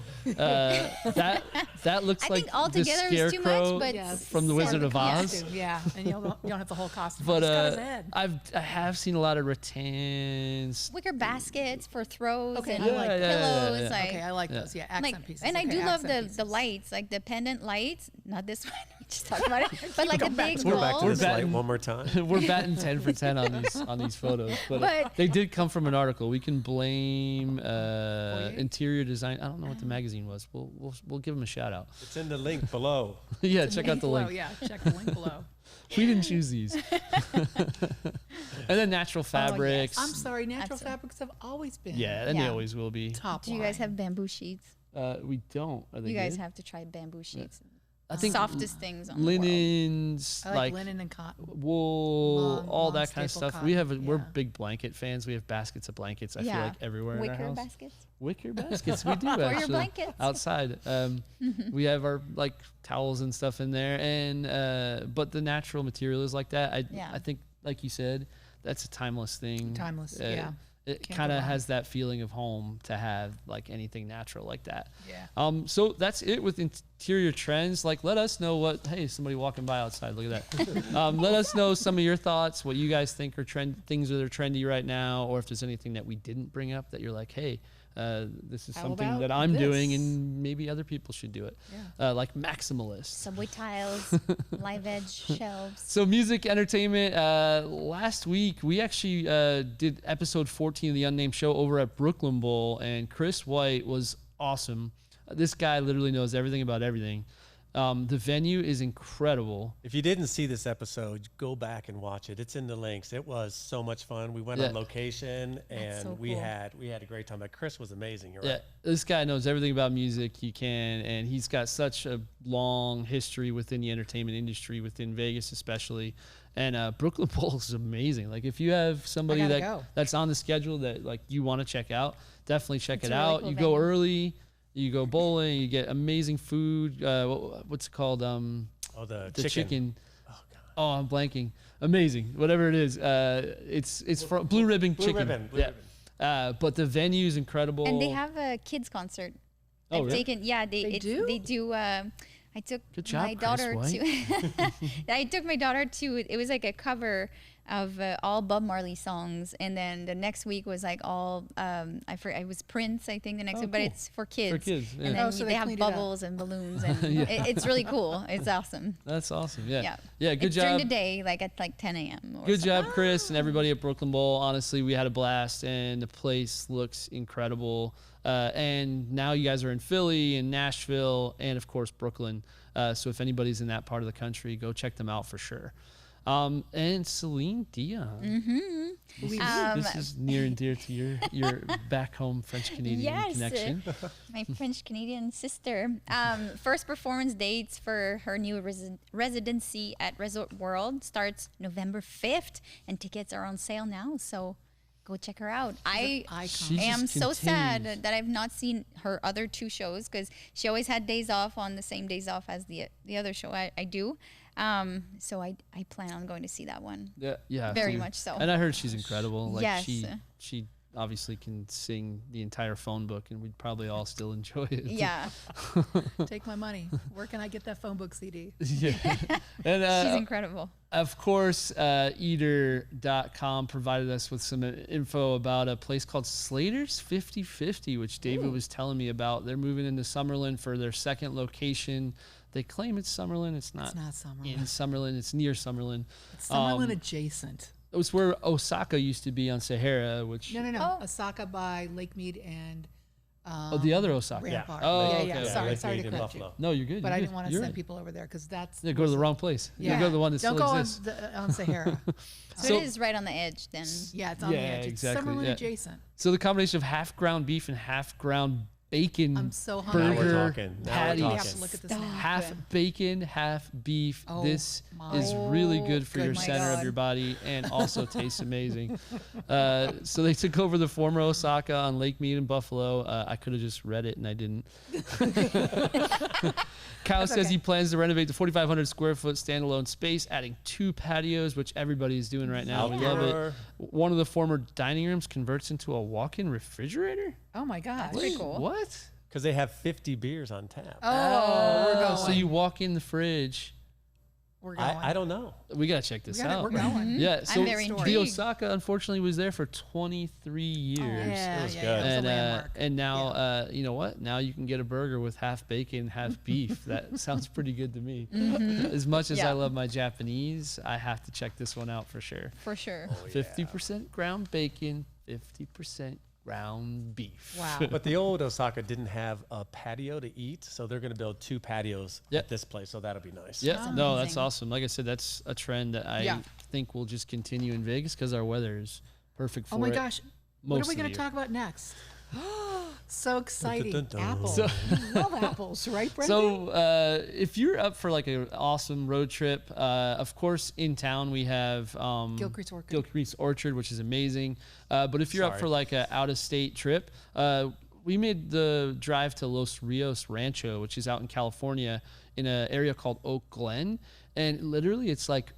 S1: That looks
S4: I
S1: like
S4: think altogether
S1: the
S4: is too
S1: scarecrow
S4: much, but
S1: from the Wizard of Oz.
S5: Yeah, and you don't have the whole costume.
S1: But
S5: He's got his head.
S1: I have seen a lot of rattans.
S4: Wicker baskets for throws
S5: Okay,
S4: and
S5: I like
S4: pillows.
S1: yeah.
S4: Like,
S5: Okay, I like those. Yeah, accent pieces.
S4: and I
S5: Okay,
S4: do love
S5: accent
S4: the
S5: pieces.
S4: lights, like the pendant lights. Not this one. We just talked about it. But like the big
S6: We're back to
S4: balls.
S6: this light one more time.
S1: We're batting 10 for 10 on these photos, but they did come from an article. We can blame interior design. I don't know what the magazine was. We'll give them a shout out.
S6: It's in the link below.
S1: Yeah, check out the
S5: below,
S1: link.
S5: Yeah, check the link below.
S1: We didn't choose these. And then natural fabrics.
S5: I'm sorry, natural
S4: Absolutely.
S5: fabrics have always been
S1: Yeah, and they
S4: Yeah.
S1: always will be.
S5: top
S4: Do you guys
S5: line.
S4: have bamboo sheets?
S1: We don't. Are they
S4: You guys
S1: good?
S4: have to try bamboo sheets.
S1: I think
S4: softest things on the world.
S1: linens,
S5: I like linen and cotton.
S1: wool,
S5: Long-
S1: all
S5: long
S1: that kind of
S5: staple
S1: stuff. We're
S5: cotton, yeah.
S1: big blanket fans. We have baskets of blankets. I feel
S4: Yeah.
S1: like everywhere in our
S4: Wicker
S1: house.
S4: baskets.
S1: Wicker baskets. We do
S4: For your
S1: actually
S4: blankets.
S1: outside. We have our towels and stuff in there, and but the natural material is like that.
S4: Yeah.
S1: I think, like you said, that's a timeless thing.
S5: Timeless, yeah.
S1: It
S5: Can't
S1: kind
S5: go
S1: of
S5: wrong.
S1: has that feeling of home to have like anything natural like that.
S5: Yeah.
S1: So that's it with interior trends. Like, let us know hey, somebody walking by outside. Look at that. Let us know some of your thoughts, what you guys think are things that are trendy right now, or if there's anything that we didn't bring up that you're like, hey, this is
S5: How
S1: something
S5: about
S1: that I'm doing
S5: this?
S1: and maybe other people should do it.
S5: Yeah.
S1: Like maximalist.
S4: Subway tiles, live edge shelves.
S1: So music, entertainment. Last week we actually did episode 14 of the Unnamed Show over at Brooklyn Bowl, and Chris White was awesome. This guy literally knows everything about everything. The venue is incredible.
S6: If you didn't see this episode, go back and watch it. It's in the links. It was so much fun. We went on location and
S4: so
S6: we
S4: cool.
S6: had a great time. But Chris was amazing. You're
S1: Yeah,
S6: right.
S1: this guy knows everything about music you can, and he's got such a long history within the entertainment industry, within Vegas especially. And Brooklyn Bowl is amazing. Like, if you have somebody
S5: gotta go.
S1: that's on the schedule that like you want to check out, definitely check it
S4: a really
S1: out.
S4: cool
S1: You go
S4: venue.
S1: early, you go bowling, you get amazing food. What's it called?
S6: Oh, the
S1: chicken.
S6: Oh, God.
S1: Oh, I'm blanking. Amazing. Whatever it is. It's from Blue Ribbon
S6: Blue
S1: Chicken.
S6: Ribbon, Blue
S1: yeah.
S6: Ribbon.
S1: But the venue is incredible.
S4: And they have a kids concert.
S1: Oh,
S4: I've
S1: really?
S4: taken, yeah,
S5: They do?
S4: They do. I took
S1: Good job,
S4: my
S1: Chris
S4: daughter
S1: White.
S4: to. I took my daughter to. It was like a cover of all Bob Marley songs, and then the next week was like all. It was Prince, I think, the next
S1: Oh,
S4: week, but
S1: cool.
S4: it's for kids.
S1: kids, yeah.
S4: And then
S5: Oh, so
S4: they
S5: they
S4: have
S5: cleaned it up.
S4: bubbles and balloons, and it's really cool. It's awesome.
S1: That's awesome. Yeah.
S4: Yeah.
S1: Yeah. Good
S4: it's
S1: job.
S4: during the day, like at like 10 a.m. or
S1: Good
S4: something.
S1: job, Chris, and everybody at Brooklyn Bowl. Honestly, we had a blast, and the place looks incredible. And now you guys are in Philly and Nashville, and of course Brooklyn. So if anybody's in that part of the country, go check them out for sure. And Celine Dion.
S4: Mm-hmm.
S1: This is near and dear to your back home French Canadian
S4: Yes.
S1: connection.
S4: My French Canadian sister. First performance dates for her new residency at Resort World starts November 5th, and tickets are on sale now. So go check her out. I
S5: icon.
S1: She
S4: am
S1: just
S4: so
S1: continues.
S4: sad that I've not seen her other two shows, because she always had days off on the same days off as the other show I do. So I plan on going to see that one.
S1: Yeah, yeah,
S4: Very
S1: dude.
S4: much so.
S1: And I heard she's incredible. Like
S4: Yes.
S1: she obviously can sing the entire phone book, and we'd probably all still enjoy it.
S4: Yeah,
S5: Take my money. Where can I get that phone book CD?
S1: Yeah. And
S4: she's incredible.
S1: of course, eater.com provided us with some info about a place called Slater's 50/50, which David was telling me about. They're moving into Summerlin for their second location. They claim it's Summerlin. It's not.
S5: It's not Summerlin.
S1: In Summerlin. It's near Summerlin.
S5: It's Summerlin adjacent.
S1: It was where Osaka used to be on Sahara, which
S5: No.
S4: Oh.
S5: Osaka by Lake Mead and
S1: the other Osaka.
S5: Rampart.
S1: Oh,
S5: yeah,
S1: okay.
S5: Sorry
S6: Lake
S5: to
S6: Mead in
S5: cut you.
S6: Buffalo.
S1: No, you're good.
S5: But
S1: you're
S5: I
S1: good.
S5: didn't want to
S1: You're
S5: send
S1: right.
S5: people over there because that's
S1: Yeah, go to the wrong place.
S5: Yeah.
S1: You go to the one that
S5: Don't
S1: still
S5: go
S1: exists.
S5: on Sahara.
S4: So it is right on the edge then.
S5: Yeah, it's on the
S1: Yeah,
S5: edge. It's
S1: exactly,
S5: Summerlin
S1: yeah.
S5: adjacent.
S1: So the combination of half ground beef and half ground bacon
S5: I'm so hungry.
S6: Now
S1: burger
S6: we're talking. Now we're
S1: patties.
S5: We
S6: talking.
S5: have to look at this now.
S1: Half bacon, half beef.
S5: Oh
S1: This
S5: my
S1: is really good for your
S4: my
S1: center of
S4: God.
S1: your body and also tastes amazing. So they took over the former Osaka on Lake Mead in Buffalo. I could have just read it and I didn't. Kyle says
S5: okay.
S1: he plans to renovate the 4,500 square foot standalone space, adding 2 patios, which everybody is doing right now. We love it.
S6: Outdoor.
S1: One of the former dining rooms converts into a walk-in refrigerator.
S5: Oh my gosh.
S4: That's pretty cool.
S1: What?
S6: Because they have 50 beers on tap.
S5: Oh, we're going.
S1: So you walk in the fridge.
S5: We're going.
S6: I don't know.
S1: We gotta check this out.
S5: We're going.
S1: Yeah, so
S4: very
S1: the
S4: intrigued.
S1: Osaka unfortunately was there for 23 years.
S5: Yeah,
S6: It was
S5: yeah,
S6: good.
S5: yeah. It was a
S1: And
S5: landmark.
S1: and now you know what? Now you can get a burger with half bacon, half beef. That sounds pretty good to me. As much as
S4: Yeah.
S1: I love my Japanese, I have to check this one out for sure.
S4: For sure.
S1: 50% ground bacon, 50% ground beef.
S5: Wow.
S6: But the old Osaka didn't have a patio to eat, so they're going to build 2 patios
S1: Yep.
S6: at this place, so that'll be nice.
S1: Yeah,
S4: That's
S1: no, that's
S4: amazing.
S1: awesome. Like I said, that's a trend that I
S5: Yeah.
S1: think will just continue in Vegas because our weather is perfect for
S5: Oh my
S1: it.
S5: gosh. What
S1: most
S5: are we
S1: of
S5: going
S1: the
S5: to
S1: year.
S5: talk about next? So exciting.
S6: Dun, dun, dun.
S5: Apples.
S1: So-
S5: We love apples, right, Brenda?
S1: So if you're up for like an awesome road trip, of course in town we have
S5: Gilcrease Orchard.
S1: Gilcrease Orchard, which is amazing. But if you're up
S6: Sorry.
S1: for like an out-of-state trip, we made the drive to Los Rios Rancho, which is out in California, in an area called Oak Glen, and literally it's like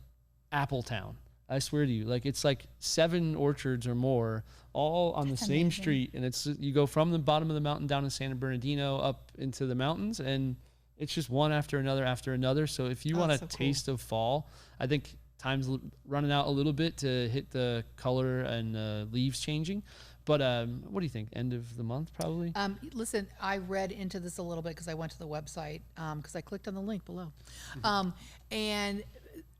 S1: Apple Town. I swear to you, like it's like 7 orchards or more, all on the same
S4: amazing.
S1: street, and it's you go from the bottom of the mountain down in San Bernardino up into the mountains, and it's just one after another. So if you want a
S5: so cool.
S1: taste of fall, I think time's running out a little bit to hit the color and leaves changing. But what do you think? End of the month, probably.
S5: Listen, I read into this a little bit because I went to the website because I clicked on the link below. And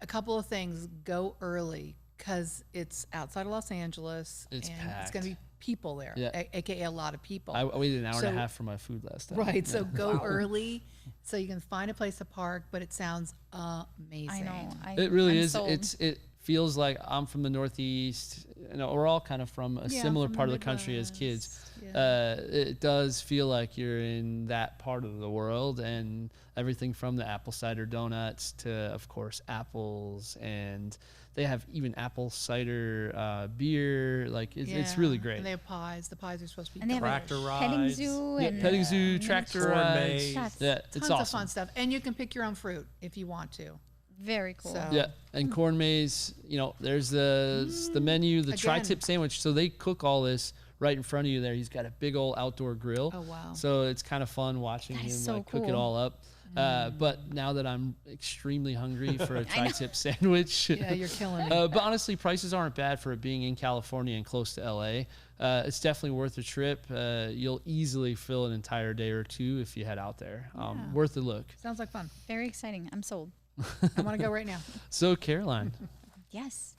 S5: a couple of things, go early because it's outside of Los Angeles.
S1: It's
S5: and
S1: packed.
S5: it's going to be people there,
S1: Yeah.
S5: AKA a lot of people.
S1: I waited an hour and
S5: So-
S1: a half for my food last time.
S5: Right, so go early so you can find a place to park, but it sounds amazing.
S4: I know.
S1: It really
S4: I'm
S1: is.
S4: sold.
S1: It feels like I'm from the Northeast. You know, we're all kind of from a
S5: Yeah,
S1: similar
S5: from the
S1: part of the country as kids.
S5: Midwest, yeah.
S1: It does feel like you're in that part of the world, and everything from the apple cider donuts to, of course, apples, and they have even apple cider beer. Like it's really
S5: Yeah,
S1: great.
S5: And they have pies. The pies are supposed to be
S4: And they have
S6: Tractor
S4: a
S6: rides.
S4: petting zoo
S1: Yeah,
S4: and
S1: petting zoo,
S4: mini
S1: tractor
S6: Corn
S1: rides.
S6: maze.
S4: That's
S1: Yeah,
S5: tons
S1: it's
S5: of
S1: awesome.
S5: fun stuff. And you can pick your own fruit if you want to.
S4: very cool.
S5: So-
S1: Yeah, and corn maze. You know, there's the menu, the
S5: Again.
S1: tri-tip sandwich. So they cook all this right in front of you. There, he's got a big old outdoor grill.
S5: Oh, wow.
S1: So it's kind of fun watching
S4: That
S1: him
S4: is so
S1: like cook it
S4: cool.
S1: all up. But now that I'm extremely hungry for a tri-tip sandwich,
S5: Yeah, you're killing me.
S1: but honestly, prices aren't bad for it being in California and close to LA. It's definitely worth a trip. You'll easily fill an entire day or 2 if you head out there. Worth a look.
S5: Sounds like fun.
S4: Very exciting. I'm sold.
S5: I want to go right now.
S1: So Caroline,
S4: Yes.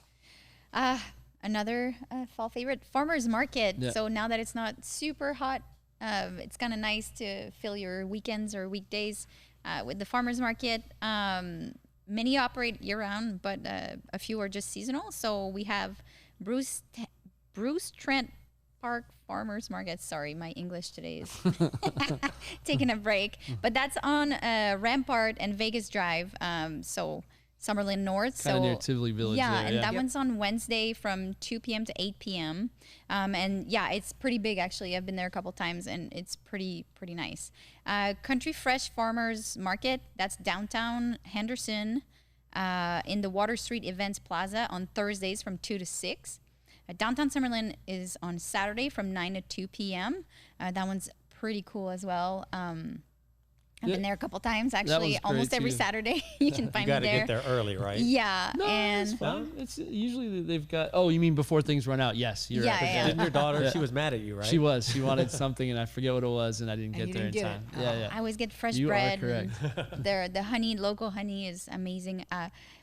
S4: Another fall favorite, farmers market.
S1: Yeah.
S4: So now that it's not super hot, it's kind of nice to fill your weekends or weekdays with the farmers market. Many operate year round, but a few are just seasonal. So we have Bruce Trent Park Farmers Market. Sorry, my English today is taking a break. But that's on Rampart and Vegas Drive. So Summerlin North.
S1: kind of
S4: so
S1: near Tivoli Village.
S4: yeah,
S1: there,
S4: and
S1: yeah.
S4: that one's on Wednesday from 2 p.m. to 8 p.m. And yeah, it's pretty big actually. I've been there a couple times and it's pretty nice. Country Fresh Farmers Market, that's downtown Henderson in the Water Street Events Plaza on Thursdays from 2 to 6. Downtown Summerlin is on Saturday from 9 to 2 p.m. That one's pretty cool as well. I've
S1: Yeah.
S4: been there a couple times
S1: one's
S4: actually.
S1: great,
S4: Almost every
S1: too.
S4: Saturday you can
S6: You
S4: find
S6: got
S4: me
S6: to
S4: there.
S6: get there early, right?
S4: Yeah,
S1: No,
S4: and
S1: it's fine. It's usually they've got. Oh, you mean before things run out? Yes, you're
S4: Yeah,
S1: right.
S4: yeah.
S6: Didn't your daughter?
S1: Yeah.
S6: She was mad at you, right?
S1: She was. She wanted something, and I forget what it was, and I didn't
S5: And
S1: get
S5: you
S1: there in
S5: didn't get
S1: time.
S5: it.
S1: Yeah,
S4: I
S1: yeah.
S4: always get fresh
S1: You are
S4: bread.
S1: correct.
S4: And the honey, local honey, is amazing.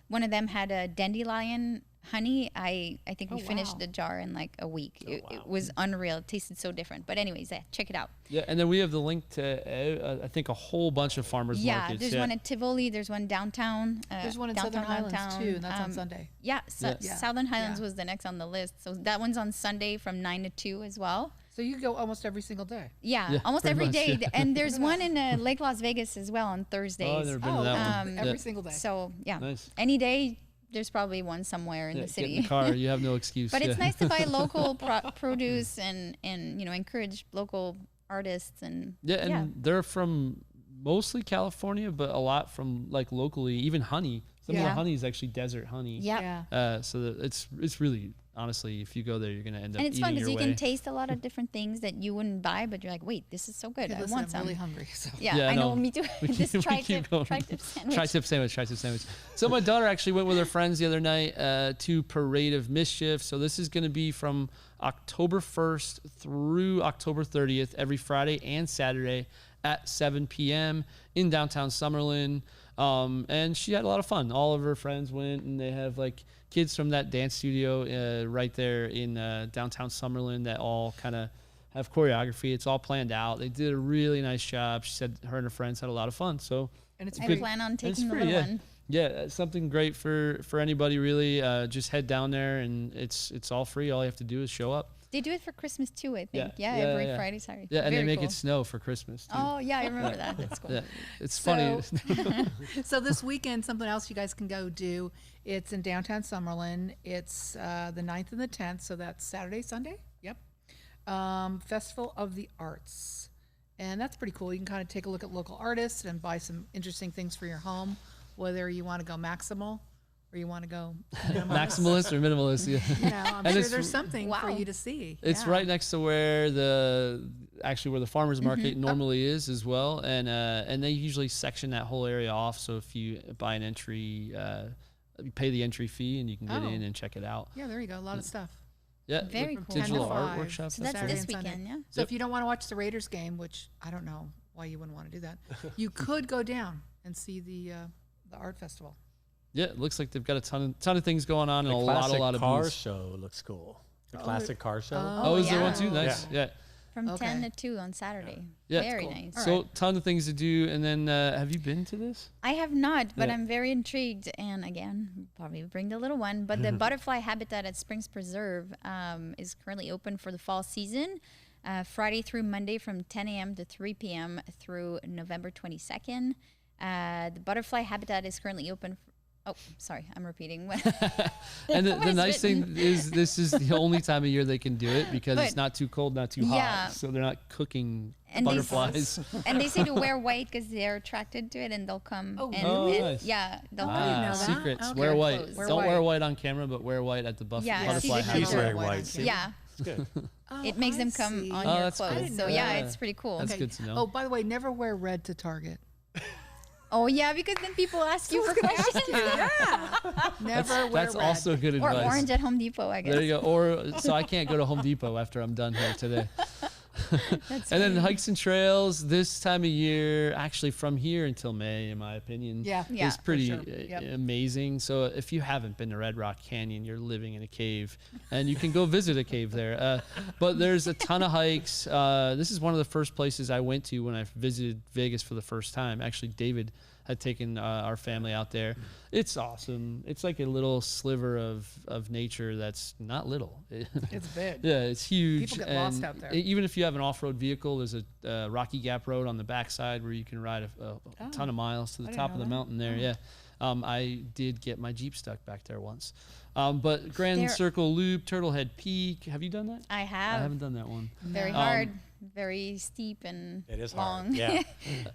S4: one of them had a dandelion honey. I think we finished
S5: wow.
S4: the jar in like a week. It was unreal. It tasted so different. But anyways, check it out.
S1: Yeah, and then we have the link to I think a whole bunch of farmers markets.
S4: There's one at Tivoli. There's one downtown.
S5: There's one in
S4: downtown,
S5: Southern Highlands
S4: downtown.
S5: too, and that's on Sunday.
S4: Yeah, Southern Highlands
S5: Yeah.
S4: was the next on the list. So that one's on Sunday from 9 to 2 as well.
S5: So you go almost every single day.
S4: Yeah, almost
S1: pretty
S4: every
S1: much,
S4: day.
S1: yeah.
S4: And there's one in Lake Las Vegas as well on Thursdays.
S1: Oh, I've never been to that one.
S5: Every single day.
S4: So yeah,
S1: Nice.
S4: any day there's probably one somewhere in the
S1: Get
S4: city.
S1: in the car. You have no excuse.
S4: But it's nice to buy local produce and encourage local artists and
S1: they're from mostly California, but a lot from like locally, even honey. Some of the honey is actually desert honey.
S4: Yeah.
S1: So it's really, honestly, if you go there, you're gonna end up
S4: And it's
S1: eating
S4: fun because
S1: your
S4: you
S1: way.
S4: can taste a lot of different things that you wouldn't buy, but you're like, wait, this is so good.
S5: Hey,
S4: I
S5: listen,
S4: want
S5: I'm
S4: some.
S5: really hungry. So.
S4: Yeah, I know.
S1: no.
S4: Me too. This
S1: we
S4: tri-tip
S1: keep going.
S4: sandwich.
S1: Tri-tip sandwich. So my daughter actually went with her friends the other night to Parade of Mischief. So this is going to be from October 1st through October 30th, every Friday and Saturday at 7 p.m. in downtown Summerlin. And she had a lot of fun. All of her friends went, and they have like kids from that dance studio right there in downtown Summerlin that all kind of have choreography. It's all planned out. They did a really nice job. She said her and her friends had a lot of fun. So
S5: And it's
S4: I
S5: free.
S4: plan on
S1: it's
S4: taking the
S1: free,
S4: little
S1: yeah.
S4: one.
S1: Yeah, something great for anybody really. Just head down there, and it's all free. All you have to do is show up.
S4: They do it for Christmas too, I think.
S1: Yeah.
S4: Yeah,
S1: Yeah,
S4: every
S1: yeah.
S4: Friday, sorry.
S1: Yeah, and
S4: Very
S1: they make
S4: cool.
S1: it snow for Christmas too.
S4: Oh, yeah, I remember that. That's cool.
S1: Yeah, it's funny.
S5: So this weekend, something else you guys can go do. It's in downtown Summerlin. It's the 9th and the 10th, so that's Saturday, Sunday. Yep. Festival of the Arts. And that's pretty cool. You can kind of take a look at local artists and buy some interesting things for your home, whether you want to go maximal or you want to go
S1: Maximalist or minimalist? Yeah.
S5: You know, I'm
S1: And
S5: sure
S1: it's-
S5: there's something for
S4: Wow.
S5: you to see.
S1: It's
S5: Yeah.
S1: right next to where the farmers market
S4: Mm-hmm.
S1: normally is as well, and they usually section that whole area off. So if you buy an entry, you pay the entry fee, and you can get in and check it out.
S5: Yeah, there you go. A lot of stuff.
S1: Yeah,
S4: Very
S5: From
S4: cool.
S5: 10 to
S1: digital art
S5: 5.
S1: workshop.
S4: So that's
S5: Saturday
S4: this
S5: and Sunday.
S4: weekend, yeah?
S5: So if you don't want to watch the Raiders game, which I don't know why you wouldn't want to do that, you could go down and see the art festival.
S1: Yeah, it looks like they've got a ton of things going on, and
S6: The
S1: a
S6: classic
S1: lot of
S6: car
S1: booths.
S6: show looks cool. The classic car show.
S1: Oh, is there one
S4: yeah.
S1: too? Nice. Yeah.
S4: From 10
S5: Okay.
S4: to 2 on Saturday.
S1: Yeah.
S4: Very
S5: Cool.
S4: nice.
S5: All
S1: So
S5: right.
S1: ton of things to do, and then have you been to this?
S4: I have not, but
S1: Yeah.
S4: I'm very intrigued. And again, probably bring the little one. But the butterfly habitat at Springs Preserve is currently open for the fall season, Friday through Monday from 10 a.m. to 3 p.m. through November 22nd. The butterfly habitat is currently open. Oh, sorry, I'm repeating.
S1: And the
S4: What is
S1: nice
S4: written?
S1: thing is this is the only time of year they can do it because it's
S4: But-
S1: not too cold, not too
S4: Yeah.
S1: hot. So they're not cooking
S4: And they-
S1: butterflies.
S4: And they say to wear white because they're attracted to it, and they'll come.
S5: Oh,
S4: and
S1: really? Nice.
S4: Yeah, they'll
S5: Oh, I
S4: come.
S5: didn't know that.
S1: Secrets.
S5: Okay.
S1: Wear white.
S4: Clothes.
S5: Wear
S1: Don't wear
S5: white.
S1: white on camera, but wear white at the
S4: Yeah,
S1: butterfly
S4: she's
S1: habitat.
S6: He's wearing
S5: White on
S6: white. See?
S4: Yeah,
S6: It's good.
S4: it makes
S5: I
S4: them come
S5: see.
S4: on
S1: Oh,
S4: your
S1: that's cool. I
S4: clothes.
S5: didn't
S4: So
S5: know
S4: yeah,
S1: that.
S4: it's pretty cool.
S1: That's good to know.
S5: Oh, by the way, never wear red to Target.
S4: Oh yeah, because then people ask you for questions.
S5: Never wear
S1: That's
S5: red.
S1: also good
S4: Or
S1: advice.
S4: orange at Home Depot, I guess.
S1: There you go. Or so I can't go to Home Depot after I'm done here today.
S4: That's
S1: And then
S4: funny.
S1: hikes and trails this time of year, actually from here until May, in my opinion,
S5: Yeah.
S4: Yeah,
S1: is
S4: for
S1: pretty
S5: sure. Yep.
S1: amazing. So if you haven't been to Red Rock Canyon, you're living in a cave, and you can go visit a cave there. But there's a ton of hikes. This is one of the first places I went to when I visited Vegas for the first time. Actually, David had taken our family out there. It's awesome. It's like a little sliver of nature that's not little.
S5: It's big.
S1: Yeah, it's huge.
S5: People get lost
S1: and
S5: out there.
S1: Even if you have an off-road vehicle, there's a Rocky Gap Road on the backside where you can ride a ton of miles to the
S5: I didn't
S1: top
S5: know
S1: of the
S5: that.
S1: mountain there. Yeah. I did get my Jeep stuck back there once. But Grand
S4: There-
S1: Circle Loop, Turtlehead Peak. Have you done that?
S4: I
S1: I
S4: have.
S1: haven't done that one.
S4: Very hard, very steep and
S6: It is
S4: long.
S6: hard. Yeah.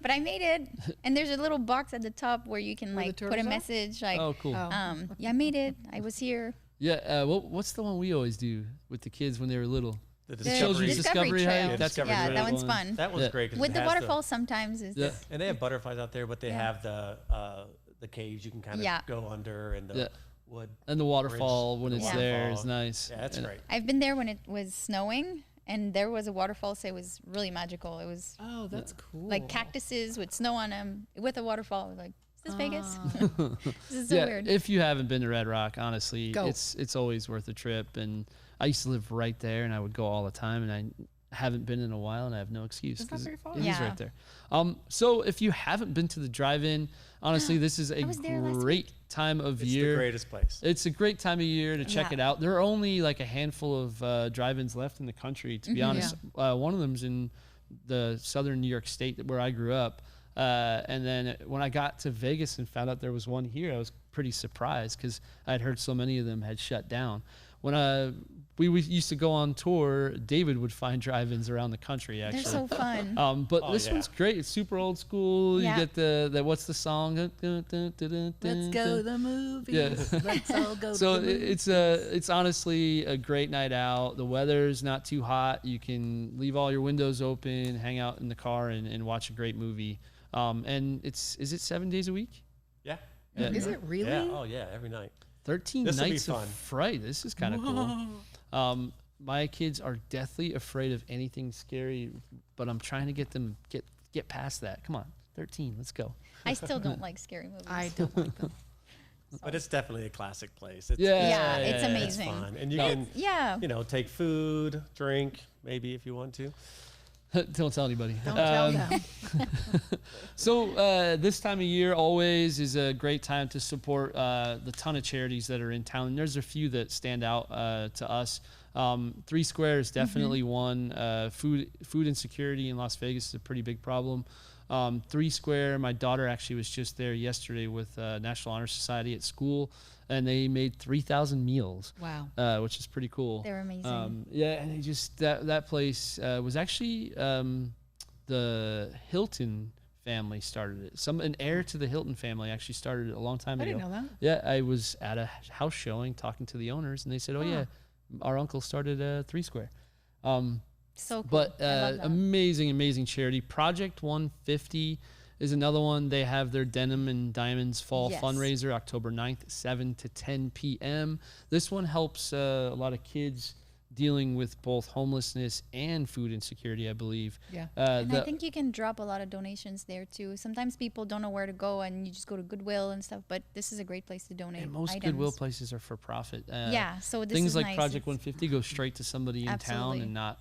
S4: But I made it. And there's a little box at the top where you can
S5: Where the
S4: like put a
S5: turtles are?
S4: message like,
S1: Oh, cool.
S4: yeah, I made it. I was here.
S1: Yeah. What's the one we always do with the kids when they were little?
S6: The
S4: The
S1: Children's Discovery
S4: Trail.
S1: Hike. That's a
S4: yeah,
S1: great
S4: that one's
S1: one.
S4: fun.
S6: That one's
S1: Yeah.
S6: great. 'cause
S4: With
S6: it
S4: the
S6: has
S4: waterfalls sometimes is
S1: Yeah.
S6: And they have butterflies out there, but they
S4: Yeah.
S6: have the caves you can kind of
S4: Yeah.
S6: go under and the
S1: Yeah.
S6: wood.
S1: And the waterfall when
S6: the
S1: it's
S4: Yeah.
S1: there is
S6: waterfall.
S1: nice.
S6: Yeah, that's
S1: And-
S6: great.
S4: I've been there when it was snowing and there was a waterfall, so it was really magical. It was
S5: Oh, that's cool.
S4: like cactuses with snow on them with a waterfall. Like Is this Vegas? This is so weird.
S1: If you haven't been to Red Rock, honestly,
S5: Go.
S1: it's always worth a trip. And I used to live right there, and I would go all the time. And I haven't been in a while, and I have no excuse
S5: It's not
S1: because
S5: very far.
S1: it is
S4: Yeah.
S1: right there. So if you haven't been to the drive-in, honestly, this is a
S4: was there last
S1: great time of
S6: It's
S1: year.
S6: the greatest place.
S1: It's a great time of year to check
S4: Yeah.
S1: it out. There are only like a handful of drive-ins left in the country, to be honest. One of them's in the southern New York State where I grew up. And then when I got to Vegas and found out there was one here, I was pretty surprised because I'd heard so many of them had shut down. When we used to go on tour, David would find drive-ins around the country, actually.
S4: They're so fun.
S1: But this one's great. It's super old school.
S4: Yeah.
S1: You get the what's the song?
S5: Let's go to the movies.
S1: Yeah.
S5: Let's all go
S1: So
S5: to the movies.
S1: it's honestly a great night out. The weather's not too hot. You can leave all your windows open, hang out in the car, and watch a great movie. And is it 7 days a week?
S6: Yeah.
S1: Yeah.
S5: Is it really?
S6: Yeah. Oh yeah. Every night.
S1: 13
S6: This'll be
S1: nights of
S6: fun.
S1: fright. This is kind of cool. My kids are deathly afraid of anything scary, but I'm trying to get them get past that. Come on, 13. Let's go.
S4: I still don't like scary movies.
S5: I don't like them.
S6: But it's definitely a classic place. It's,
S4: Yeah, it's
S6: It's
S4: amazing.
S6: fun, and you
S1: No.
S6: can
S4: Yeah.
S6: take food, drink, maybe if you want to.
S1: Don't tell anybody.
S5: Don't tell them.
S1: So this time of year always is a great time to support the ton of charities that are in town. And there's a few that stand out to us. 3 Square is definitely one. Food insecurity in Las Vegas is a pretty big problem. 3 Square, my daughter actually was just there yesterday with National Honor Society at school, and they made 3,000 meals.
S5: Wow.
S1: Which is pretty cool.
S4: They're amazing.
S1: Yeah, and they just that place was actually the Hilton family started it. An heir to the Hilton family actually started it a long time
S5: I
S1: ago.
S5: didn't know that.
S1: Yeah, I was at a house showing talking to the owners, and they said, "Oh yeah, our uncle started 3 Square."
S4: So cool.
S1: But
S4: I love that.
S1: amazing charity. Project 150 is another one. They have their Denim and Diamonds Fall
S4: Yes.
S1: fundraiser October 9th, 7 to 10 p.m. This one helps a lot of kids dealing with both homelessness and food insecurity, I believe.
S5: Yeah.
S4: And I think you can drop a lot of donations there too. Sometimes people don't know where to go, and you just go to Goodwill and stuff. But this is a great place to donate.
S1: and most
S4: items.
S1: Goodwill places are for profit.
S4: Yeah, so this
S1: things
S4: is
S1: like
S4: nice.
S1: Project
S4: It's-
S1: 150 go straight to somebody in town
S4: Absolutely.
S1: and not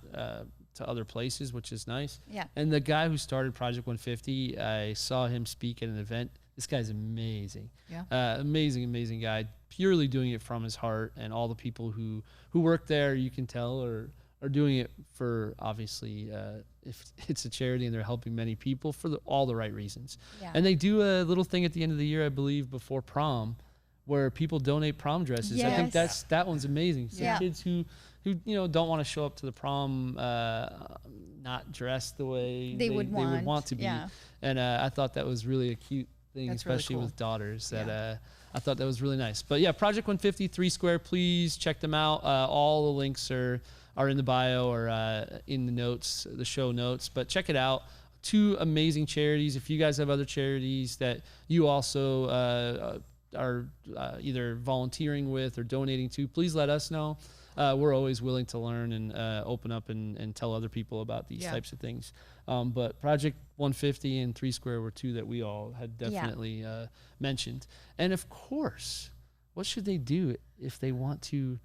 S1: to other places, which is nice.
S4: Yeah.
S1: And the guy who started Project 150, I saw him speak at an event. This guy's amazing.
S5: Yeah.
S1: Amazing guy. Purely doing it from his heart, and all the people who work there, you can tell, are doing it for obviously if it's a charity and they're helping many people for all the right reasons.
S4: Yeah.
S1: And they do a little thing at the end of the year, I believe, before prom, where people donate prom dresses. I think
S4: Yes.
S1: that one's amazing. So
S4: Yeah.
S1: kids who don't want to show up to the prom not dressed the way
S4: They would want,
S1: to be.
S4: yeah.
S1: And I thought that was really a cute thing,
S5: That's really
S1: especially
S5: cool.
S1: with daughters. That
S5: Yeah.
S1: I thought that was really nice. But yeah, Project 150, 3 Square, please check them out. All the links are in the bio or in the notes, the show notes. But check it out. 2 amazing charities. If you guys have other charities that you also are either volunteering with or donating to, please let us know. We're always willing to learn and open up and tell other people about these types of things. But Project 150 and 3 Square were 2 that we all had definitely mentioned. And of course, what should they do if they want to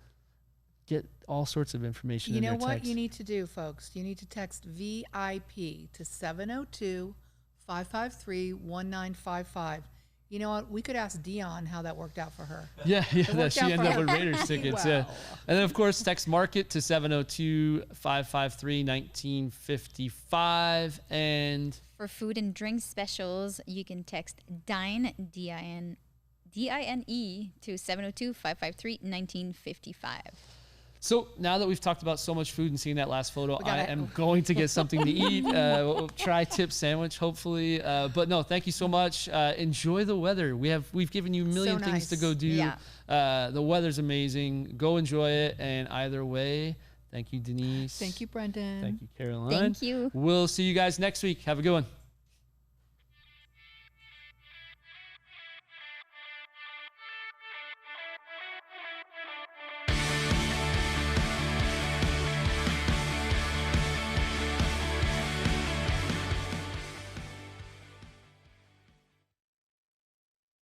S1: get all sorts of information
S5: You
S1: in
S5: know
S1: their
S5: what
S1: text?
S5: you need to do, folks? You need to text VIP to 702-553-1955. You know what? We could ask Dion how that worked out for her.
S1: Yeah, that
S5: worked
S1: she
S5: out
S1: ended
S5: for
S1: up with
S5: her.
S1: Raiders tickets.
S5: Wow.
S1: Yeah, and then of course text Market to 702-553-1955. And
S4: For food and drink specials, you can text Dine, D-I-N-E, to 702-553-1955.
S1: so now that we've talked about so much food and seen that last photo, I
S5: gotta-
S1: am going to get something to eat. We'll try tip sandwich, hopefully. But no, thank you so much. Enjoy the weather. We've given you a million things to
S5: nice.
S1: go do.
S4: Yeah.
S1: The weather's amazing. Go enjoy it. And either way, thank you, Denise.
S5: Thank you, Brendan.
S1: Thank you, Caroline.
S4: Thank you.
S1: We'll see you guys next week. Have a good one.